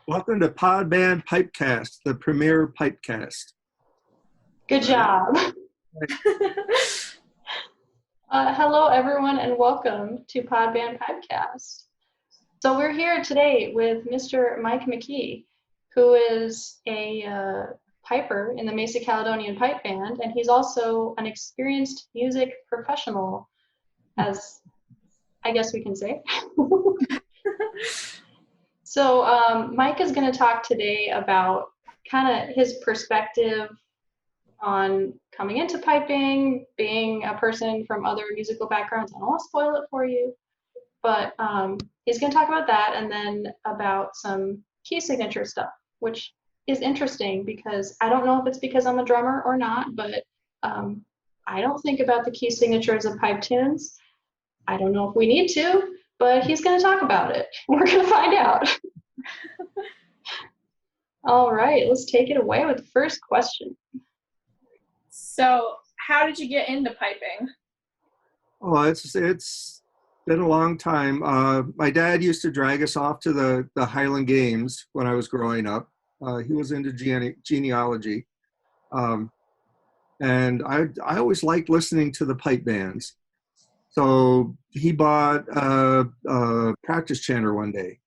Welcome to Pod Band Pipecast, the premier pipecast. Good job. Hello, everyone, and welcome to Pod Band Pipecast. So we're here today with Mr. Mike McKee, who is a piper in the Mesa Caledonian Pipe Band, and he's also an experienced music professional, as I guess we can say. So Mike is going to talk today about kind of his perspective on coming into piping, being a person from other musical backgrounds. I don't want to spoil it for you, but he's going to talk about that and then about some key signature stuff, which is interesting because I don't know if it's because I'm a drummer or not, but I don't think about the key signatures of pipe tunes. I don't know if we need to, but he's going to talk about it. We're going to find out. All right, let's take it away with the first question. So, how did you get into piping? Oh, it's been a long time. My dad used to drag us off to the Highland Games when I was growing up. He was into genealogy. And I always liked listening to the pipe bands. So he bought a practice chanter one day,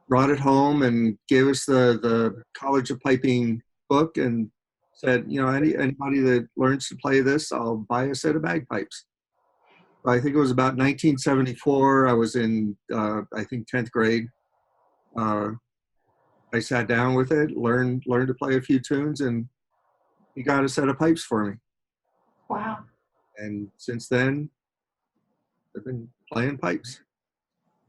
brought it home and gave us the College of Piping book and said, you know, anybody that learns to play this, I'll buy a set of bagpipes. I think it was about 1974. I was in, I think, 10th grade. I sat down with it, learned to play a few tunes, and he got a set of pipes for me. Wow. And since then, I've been playing pipes.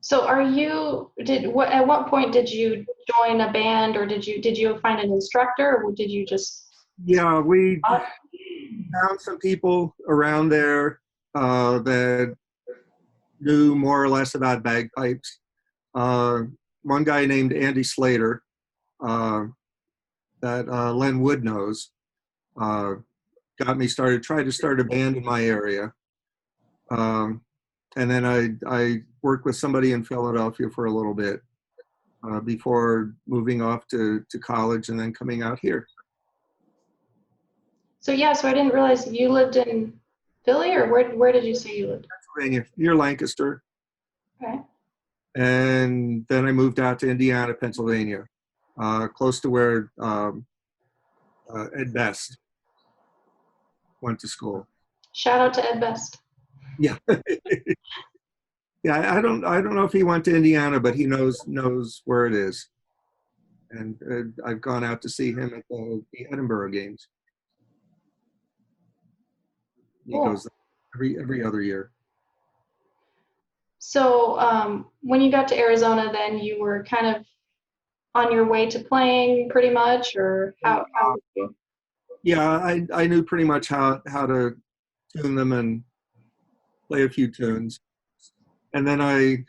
So at what point did you join a band, or did you find an instructor, or did you just? Yeah, we found some people around there that knew more or less about bagpipes. One guy named Andy Slater that Len Wood knows got me started, tried to start a band in my area. And then I worked with somebody in Philadelphia for a little bit before moving off to college and then coming out here. So I didn't realize you lived in Philly, or where did you say you lived? Pennsylvania, near Lancaster. Okay. And then I moved out to Indiana, Pennsylvania, close to where Ed Best went to school. Shout out to Ed Best. Yeah. Yeah, I don't know if he went to Indiana, but he knows where it is. And I've gone out to see him at the Edinburgh games. He goes every other year. So when you got to Arizona, then you were kind of on your way to playing pretty much, or how did you? Yeah, I knew pretty much how to tune them and play a few tunes. And then I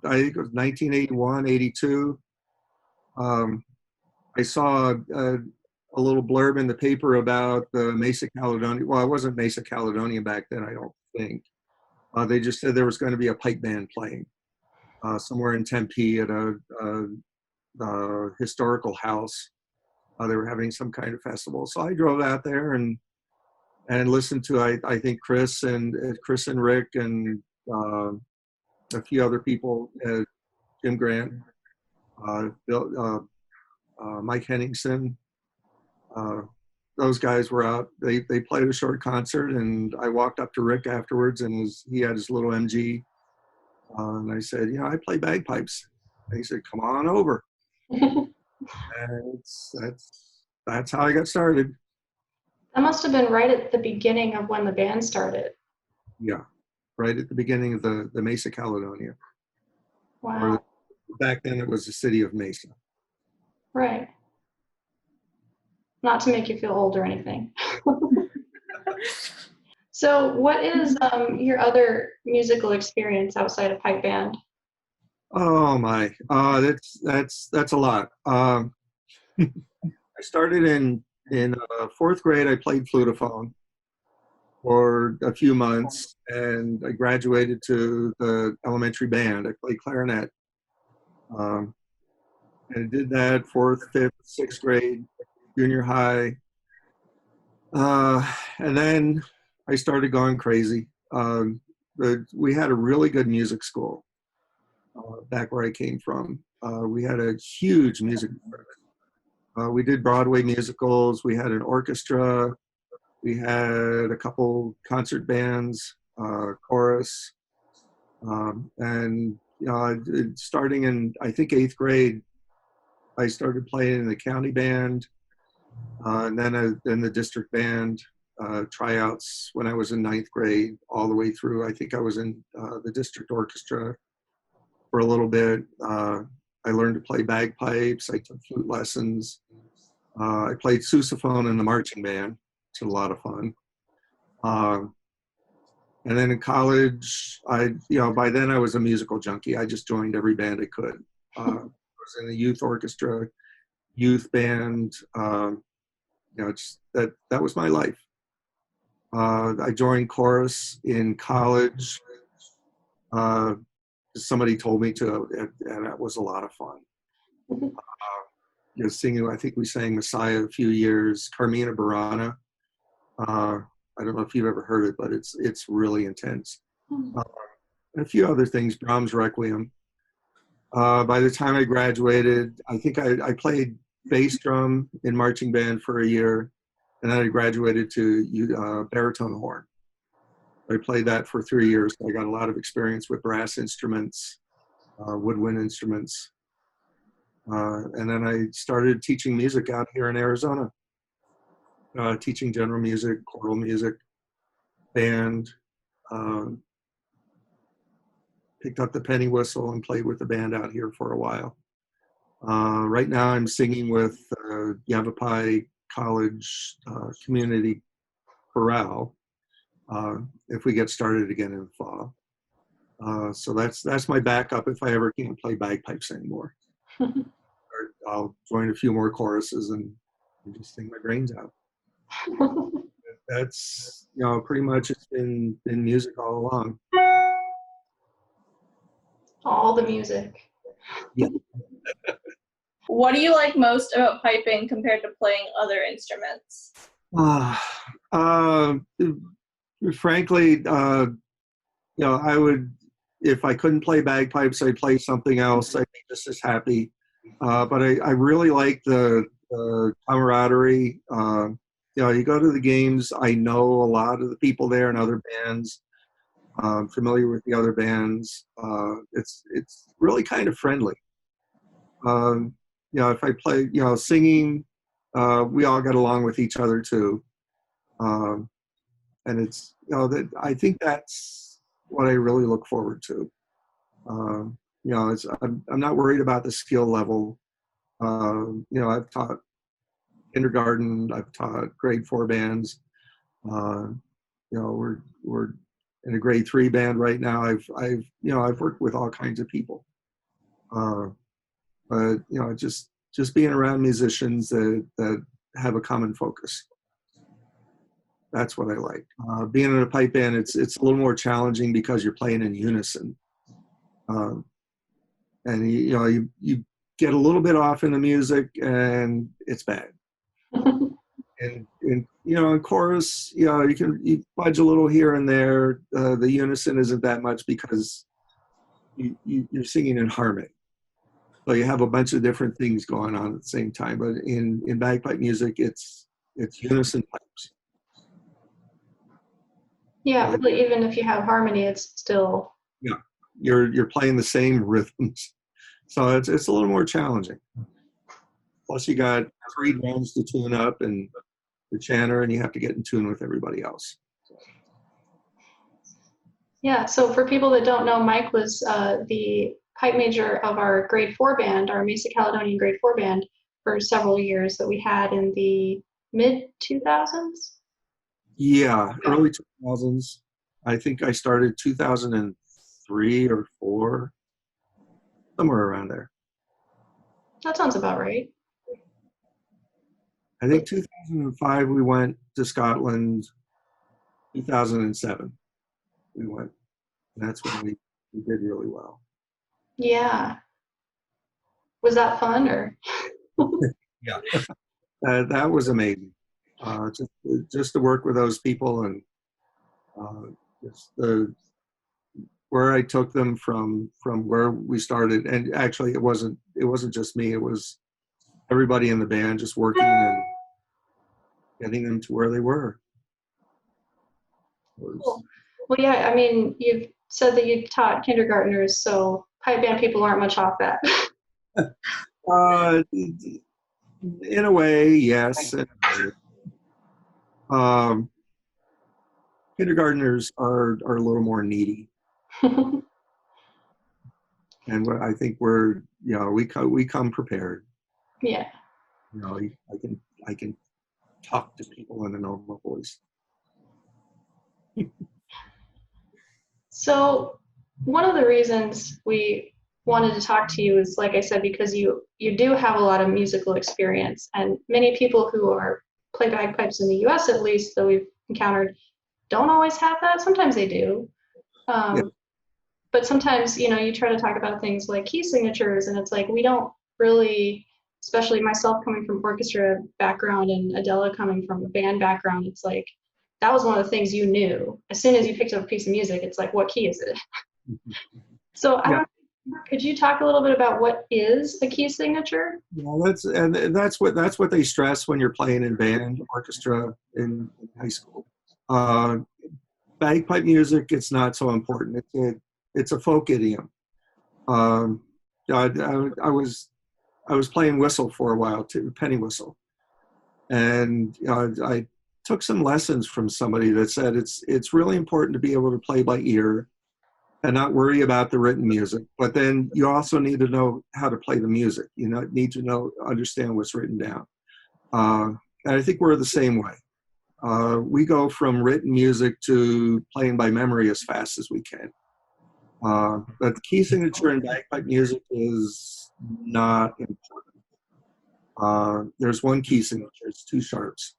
think it was 1981, 82. I saw a little blurb in the paper about the Mesa Caledonia. Well, it wasn't Mesa Caledonia back then, I don't think. They just said there was going to be a pipe band playing somewhere in Tempe at a historical house. They were having some kind of festival. So I drove out there and listened to, I think, Chris and Rick and a few other people, Jim Grant, Bill, Mike Henningsen. Those guys were out. They played a short concert, and I walked up to Rick afterwards, and he had his little MG. And I said, I play bagpipes. And he said, come on over. And that's how I got started. That must have been right at the beginning of when the band started. Yeah, right at the beginning of the Mesa Caledonia. Wow. Or back then it was the city of Mesa. Right. Not to make you feel old or anything. So what is your other musical experience outside of pipe band? Oh my, that's a lot. I started in fourth grade. I played flutophone for a few months, and I graduated to the elementary band. I played clarinet. And I did that fourth, fifth, sixth grade, junior high. And then I started going crazy. We had a really good music school back where I came from. We had a huge music department. We did Broadway musicals. We had an orchestra. We had a couple concert bands, chorus. And starting in, I think, eighth grade, I started playing in the county band, and then the district band, tryouts when I was in ninth grade, all the way through. I think I was in the district orchestra for a little bit. I learned to play bagpipes. I took flute lessons. I played sousaphone in the marching band, which was a lot of fun. And then in college, by then I was a musical junkie. I just joined every band I could. I was in the youth orchestra, youth band. That was my life. I joined chorus in college. Somebody told me to, and that was a lot of fun. Singing, I think we sang Messiah a few years, Carmina Burana. I don't know if you've ever heard it, but it's really intense. And a few other things, Brahms Requiem. By the time I graduated, I think I played bass drum in marching band for a year, and then I graduated to baritone horn. I played that for 3 years. So I got a lot of experience with brass instruments, woodwind instruments. And then I started teaching music out here in Arizona, teaching general music, choral music, band. Picked up the penny whistle and played with the band out here for a while. Right now I'm singing with Yavapai College Community Chorale, if we get started again in the fall. So that's my backup if I ever can't play bagpipes anymore. I'll join a few more choruses and just sing my brains out. That's, pretty much it's been music all along. All the music. Yeah. What do you like most about piping compared to playing other instruments? Frankly, I would, if I couldn't play bagpipes, I'd play something else. I'd be just as happy. But I really like the camaraderie. You go to the games, I know a lot of the people there and other bands. I'm familiar with the other bands. It's really kind of friendly. If I play, singing, we all get along with each other too. And it's, I think that's what I really look forward to. I'm not worried about the skill level. I've taught kindergarten, I've taught grade 4 bands. We're in a grade 3 band right now. I've worked with all kinds of people. But just being around musicians that have a common focus. That's what I like. Being in a pipe band, it's a little more challenging because you're playing in unison. And you get a little bit off in the music and it's bad. And in chorus, you fudge a little here and there. The unison isn't that much because you're singing in harmony. So you have a bunch of different things going on at the same time. But in bagpipe music, it's unison pipes. Yeah, really, even if you have harmony, it's still. Yeah, you're playing the same rhythms. So it's a little more challenging. Plus you got 3 drums to tune up and the chanter, and you have to get in tune with everybody else. Yeah, so for people that don't know, Mike was the pipe major of our grade 4 band, our Mesa Caledonian grade 4 band, for several years that we had in the mid 2000s. Yeah, early 2000s. I think I started 2003 or 4, somewhere around there. That sounds about right. I think 2005 we went to Scotland. 2007 we went. And that's when we did really well. Yeah. Was that fun or? Yeah. That was amazing. Just to work with those people and just where I took them from where we started, and actually it wasn't just me. It was everybody in the band just working and getting them to where they were. Cool. Well, yeah, I mean, you've said that you taught kindergartners, so pipe band people aren't much off that. In a way, yes. Um, kindergartners are a little more needy, and I think we come prepared. Yeah. I can talk to people in a normal voice. So one of the reasons we wanted to talk to you is, like I said, because you do have a lot of musical experience, and many people who are play bagpipes in the U.S. at least that we've encountered don't always have that. Sometimes they do. Yeah. But sometimes, you try to talk about things like key signatures, and it's like we don't really, especially myself coming from orchestra background and Adela coming from a band background, it's like that was one of the things you knew. As soon as you picked up a piece of music, it's like, what key is it? So I Yeah. don't could you talk a little bit about what is a key signature? Well, that's what they stress when you're playing in band, orchestra, in high school. Uh, Bagpipe music, it's not so important. It's a folk idiom. Um, I was playing whistle for a while too, penny whistle, and I took some lessons from somebody that said it's really important to be able to play by ear and not worry about the written music. But then you also need to know how to play the music. Need to understand what's written down. And I think we're the same way. We go from written music to playing by memory as fast as we can. But the key signature in bagpipe music is not important. There's one key signature, it's two sharps,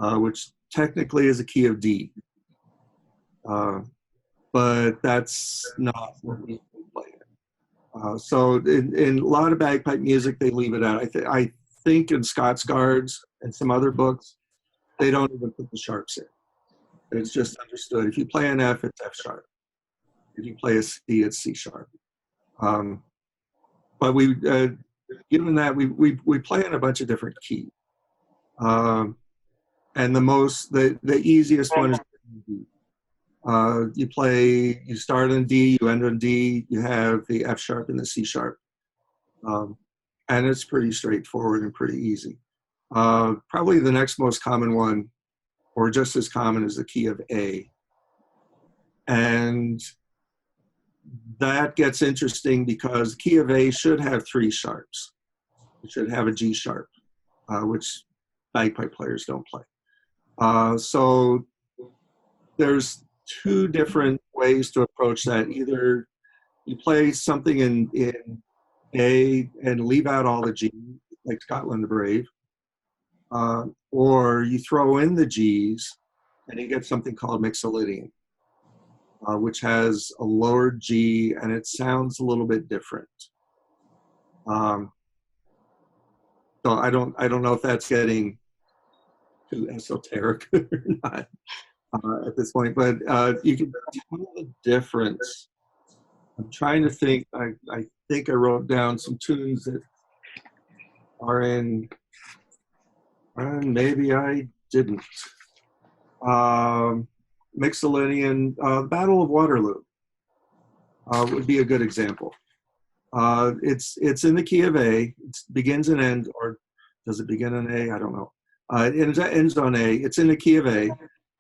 which technically is a key of D. But that's not what we play in. So in a lot of bagpipe music, they leave it out. I think in Scots Guards and some other books, they don't even put the sharps in. It's just understood. If you play an F, it's F sharp. If you play a C, it's C sharp. But given that, we play in a bunch of different keys. And the easiest one is D. You start on D, you end on D, you have the F sharp and the C sharp. And it's pretty straightforward and pretty easy. Probably the next most common one, or just as common, is the key of A. And that gets interesting because the key of A should have three sharps. It should have a G sharp, which bagpipe players don't play. So there's two different ways to approach that. Either you play something in A and leave out all the G, like Scotland the Brave, or you throw in the G's and you get something called Mixolydian, which has a lower G and it sounds a little bit different. So I don't know if that's getting too esoteric or not at this point, but you can tell the difference. I'm trying to think. I think I wrote down some tunes that are in, and maybe I didn't. Mixolydian, Battle of Waterloo would be a good example. It's in the key of A. It begins and ends, or does it begin on A? I don't know. It ends on A. It's in the key of A,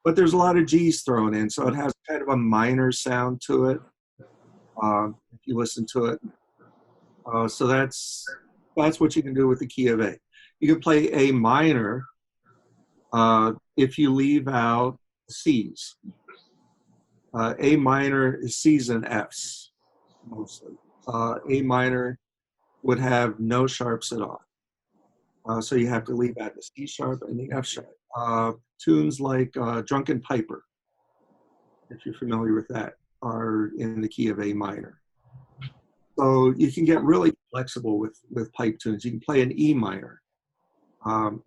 but there's a lot of G's thrown in, so it has kind of a minor sound to it. If you listen to it, so that's what you can do with the key of A. You can play A minor if you leave out C's. A minor is C's and F's mostly. A minor would have no sharps at all. So you have to leave out the C sharp and the F sharp. Tunes like Drunken Piper, if you're familiar with that, are in the key of A minor. So you can get really flexible with pipe tunes. You can play an E minor.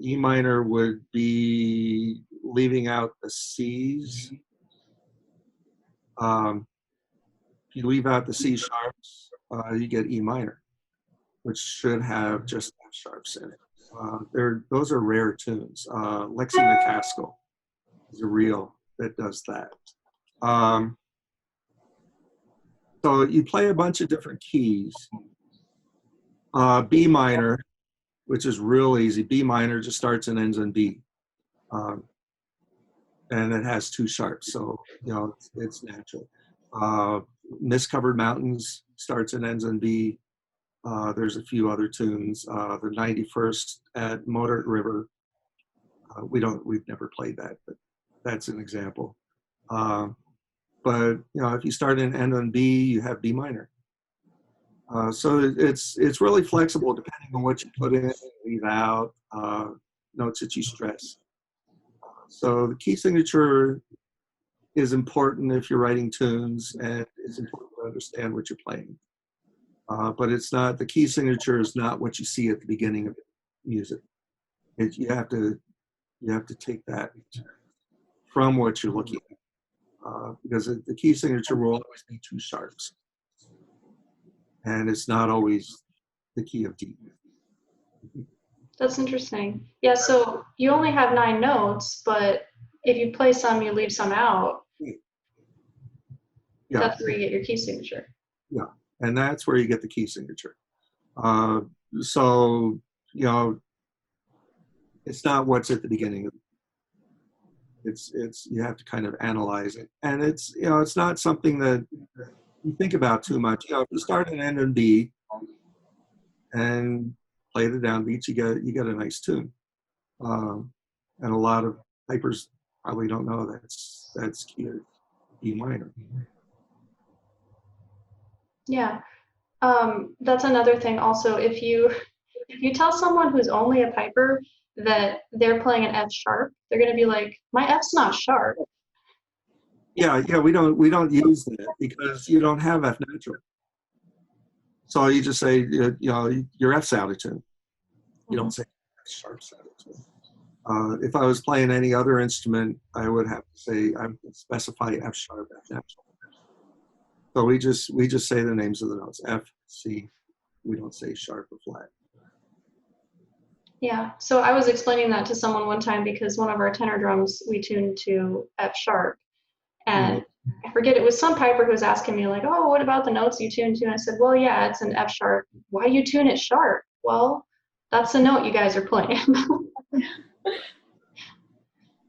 E minor would be leaving out the C's. If you leave out the C sharps, you get E minor, which should have just F sharps in it. Those are rare tunes. Lexi McCaskill is a reel that does that. So you play a bunch of different keys. B minor, which is real easy. B minor just starts and ends on B. And it has two sharps, so it's natural. Mist-Covered Mountains starts and ends on B. There's a few other tunes. The 91st at Modert River. We've never played that, but that's an example. But if you start and end on B, you have B minor. So it's really flexible depending on what you put in, leave out, notes that you stress. So the key signature is important if you're writing tunes, and it's important to understand what you're playing. But it's not, the key signature is not what you see at the beginning of music. You have to take that from what you're looking at, because the key signature will always be two sharps, and it's not always the key of D. That's interesting. Yeah, so you only have 9 notes, but if you play some, you leave some out. Yeah. That's where you get your key signature. Yeah, and that's where you get the key signature. So, it's not what's at the beginning of it's you have to kind of analyze it. And it's not something that you think about too much. If you start an N and B and play the downbeats, you get a nice tune. And a lot of pipers probably don't know that's key to B minor. Yeah. That's another thing also. If you tell someone who's only a piper that they're playing an F sharp, they're going to be like, my F's not sharp. Yeah, we don't use that because you don't have F natural. So you just say, your F's out of tune. You don't say F sharp's out of tune. If I was playing any other instrument, I would have to say, I would specify F sharp, F natural. So we just say the names of the notes, F, C. We don't say sharp or flat. Yeah, so I was explaining that to someone one time because one of our tenor drums we tuned to F sharp, and I forget, it was some piper who was asking me like, oh, what about the notes you tuned to? And I said, well, yeah, it's an F sharp. Why you tune it sharp? Well, that's the note you guys are playing.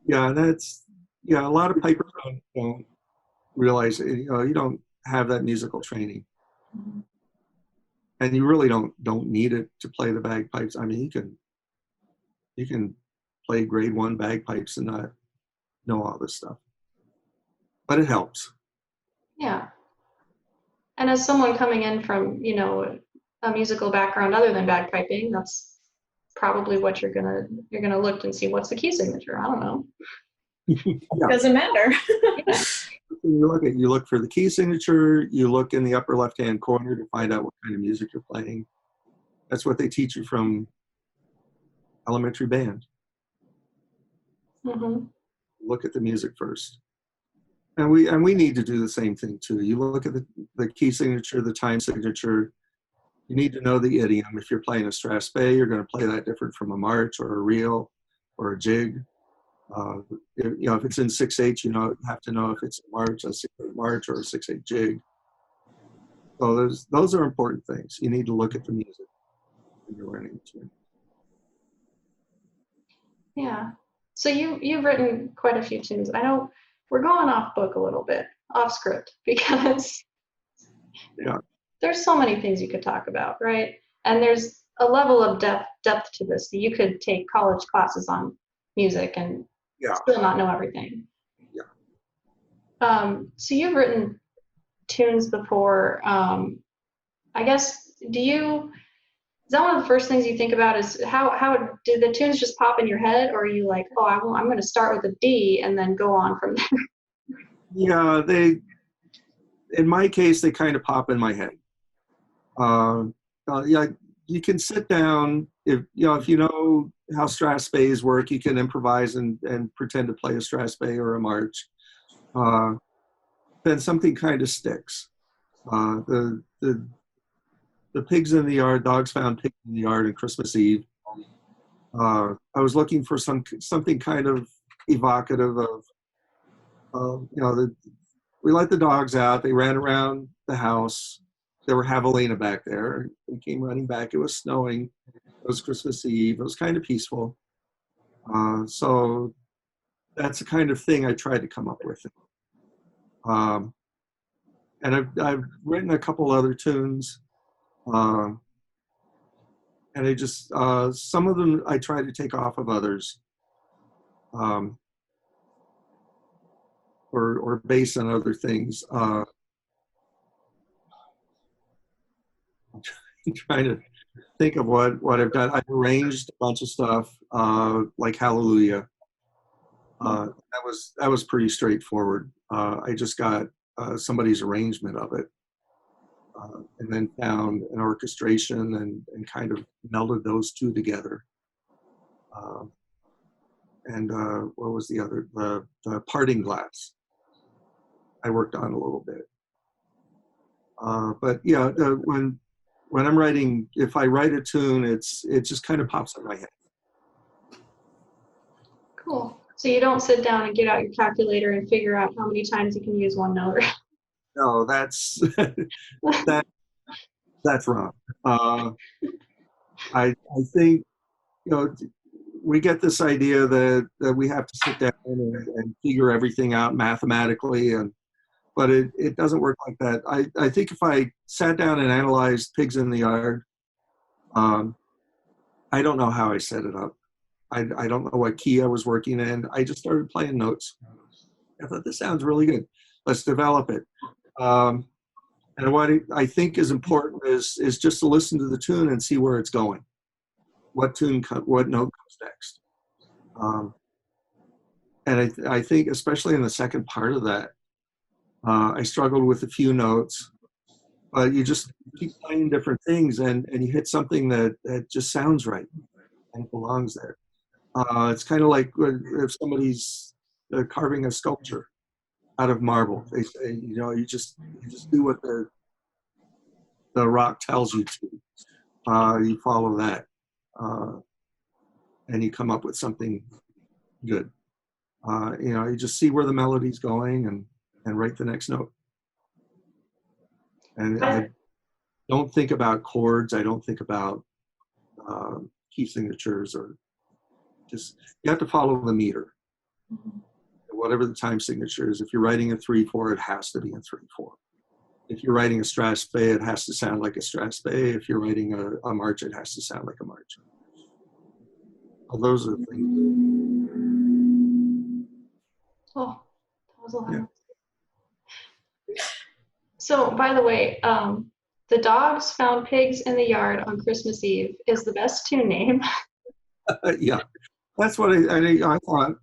Yeah, a lot of pipers don't realize it. You don't have that musical training. And you really don't need it to play the bagpipes. I mean, you can play grade 1 bagpipes and not know all this stuff, but it helps. Yeah. And as someone coming in from, a musical background other than bagpiping, that's probably what you're gonna look and see what's the key signature. I don't know. Yeah. Doesn't matter. Yeah. You look for the key signature. You look in the upper left-hand corner to find out what kind of music you're playing. That's what they teach you from elementary band. Mm-hmm. Look at the music first. And we need to do the same thing too. You look at the key signature, the time signature. You need to know the idiom. If you're playing a strathspey, you're going to play that different from a march or a reel or a jig. If it's in 6/8, you have to know if it's a march, a 6/8 march, or a 6/8 jig. So those are important things. You need to look at the music when you're learning to. Yeah. So you've written quite a few tunes. I know we're going off book a little bit, off script, because there's so many things you could talk about, right? And there's a level of depth to this that you could take college classes on music and still not know everything. Yeah. So you've written tunes before. I guess, is that one of the first things you think about is how do the tunes just pop in your head, or are you like, oh, I'm going to start with a D and then go on from there? Yeah, in my case, they kind of pop in my head. Uh, yeah, you can sit down if you know how strathspeys work. You can improvise and pretend to play a strathspey or a march. Uh, then something kind of sticks. The pigs in the yard. Dogs found pigs in the yard on Christmas Eve. I was looking for something kind of evocative of we let the dogs out. They ran around the house. There were javelina back there. They came running back. It was snowing. It was Christmas Eve. It was kind of peaceful. So that's the kind of thing I tried to come up with. Um, and I've written a couple other tunes, uh, and I just some of them I try to take off of others, um, or base on other things. I'm trying to think of what I've done. I've arranged a bunch of stuff, like Hallelujah. That was pretty straightforward. I just got somebody's arrangement of it, and then found an orchestration and kind of melded those two together. Uh, and what was the other? The Parting Glass. I worked on a little bit. But yeah, when I'm writing, if I write a tune, it just kind of pops in my head. Cool. So you don't sit down and get out your calculator and figure out how many times you can use one note. No, that's that's wrong. I think we get this idea that we have to sit down and figure everything out mathematically, but it doesn't work like that. I think if I sat down and analyzed Pigs in the Yard, I don't know how I set it up. I don't know what key I was working in. I just started playing notes. I thought, this sounds really good. Let's develop it. And what I think is important is just to listen to the tune and see where it's going. What note comes next? And I think, especially in the second part of that, I struggled with a few notes, but you just keep playing different things, and you hit something that just sounds right and belongs there. It's kind of like if somebody's carving a sculpture out of marble. They say, you just do what the rock tells you to. You follow that, and you come up with something good. You just see where the melody's going and write the next note. And I don't think about chords. I don't think about key signatures, or just, you have to follow the meter. Whatever the time signature is. If you're writing a 3/4, it has to be in 3/4. If you're writing a strathspey, it has to sound like a strathspey. If you're writing a march, it has to sound like a march. Well, those are the things. Oh, that was a lot. Yeah. So, by the way, the Dogs Found Pigs in the Yard on Christmas Eve is the best tune name. Yeah, that's what I thought.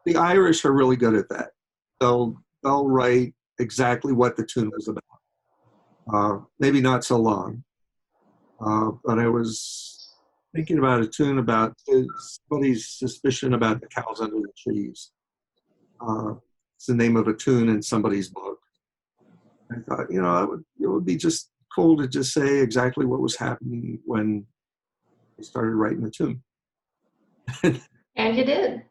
The Irish are really good at that. They'll write exactly what the tune was about. Maybe not so long, but I was thinking about a tune about somebody's suspicion about the cows under the trees. It's the name of a tune in somebody's book. I thought, it would be just cool to just say exactly what was happening when I started writing the tune. And you did.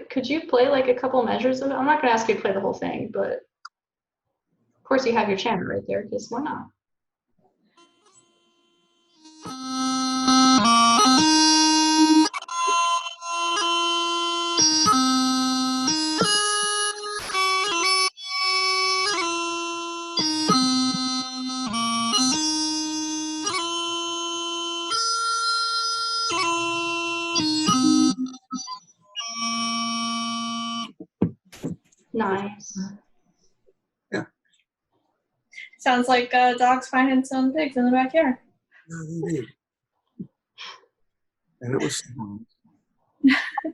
Could you play like a couple measures of it? I'm not going to ask you to play the whole thing, but of course you have your channel right there, because why not? Nice. Yeah. Sounds like dogs finding some pigs in the backyard. Yeah, they did. And it was snowing. It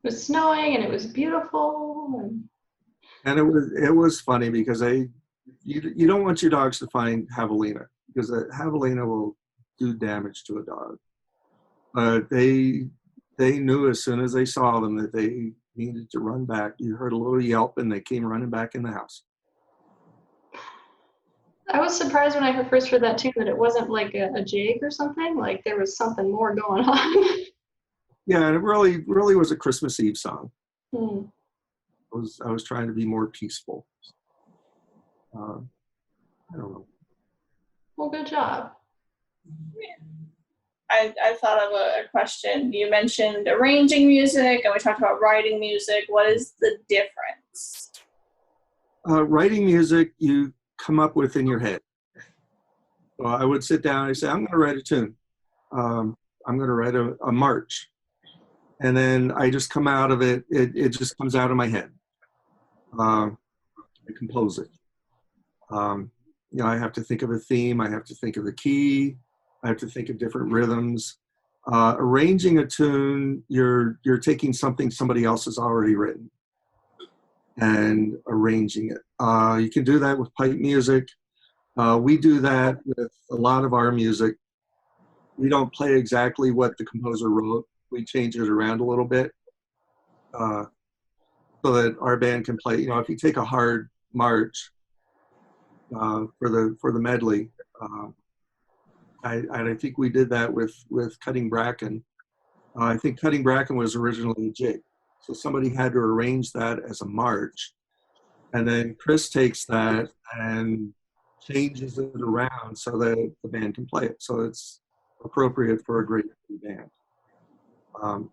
was snowing and it was beautiful. And And it was funny because you don't want your dogs to find javelina, because a javelina will do damage to a dog. But they knew as soon as they saw them that they needed to run back. You heard a little yelp, and they came running back in the house. I was surprised when I first heard that too, that it wasn't like a jig or something. Like there was something more going on. Yeah, and it really was a Christmas Eve song. Hmm. I was trying to be more peaceful. I don't know. Well, good job. I thought of a question. You mentioned arranging music, and we talked about writing music. What is the difference? Writing music, you come up with in your head. So I would sit down and say, I'm going to write a tune. I'm going to write a march. And then I just come out of it. It just comes out of my head. I compose it. I have to think of a theme. I have to think of the key. I have to think of different rhythms. Arranging a tune, you're taking something somebody else has already written and arranging it. You can do that with pipe music. We do that with a lot of our music. We don't play exactly what the composer wrote. We change it around a little bit so that our band can play. If you take a hard march for the medley, I think we did that with Cutting Bracken. I think Cutting Bracken was originally a jig, so somebody had to arrange that as a march, and then Chris takes that and changes it around so that the band can play it, so it's appropriate for a great band.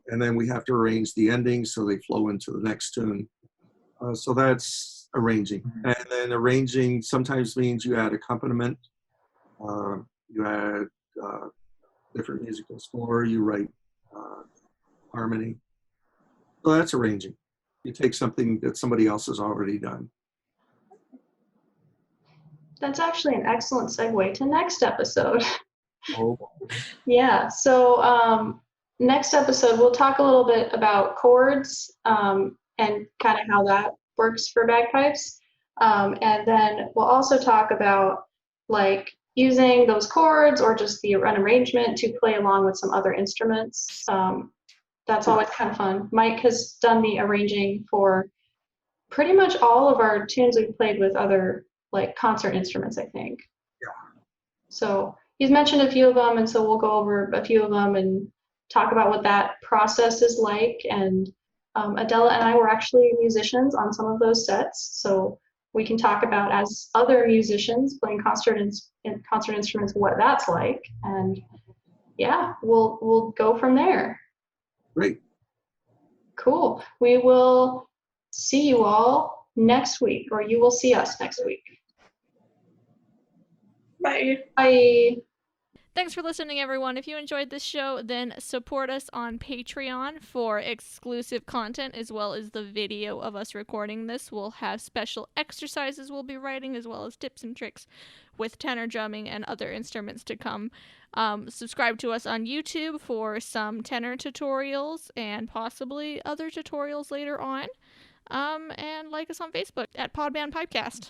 And then we have to arrange the endings so they flow into the next tune. So that's arranging. And then arranging sometimes means you add accompaniment, you add different musical score, you write harmony. So that's arranging. You take something that somebody else has already done. That's actually an excellent segue to next episode. Oh. Yeah, so next episode, we'll talk a little bit about chords and kind of how that works for bagpipes. And then we'll also talk about like using those chords or just the arrangement to play along with some other instruments. That's always kind of fun. Mike has done the arranging for pretty much all of our tunes we've played with other like concert instruments, I think. Yeah. So he's mentioned a few of them, and so we'll go over a few of them and talk about what that process is like. And Adela and I were actually musicians on some of those sets, so we can talk about, as other musicians playing concert instruments, what that's like. And yeah, we'll go from there. Great. Cool. We will see you all next week, or you will see us next week. Bye. Bye. Thanks for listening, everyone. If you enjoyed this show, then support us on Patreon for exclusive content, as well as the video of us recording this. We'll have special exercises we'll be writing, as well as tips and tricks with tenor drumming and other instruments to come. Subscribe to us on YouTube for some tenor tutorials and possibly other tutorials later on. And like us on Facebook at Podband Pipecast.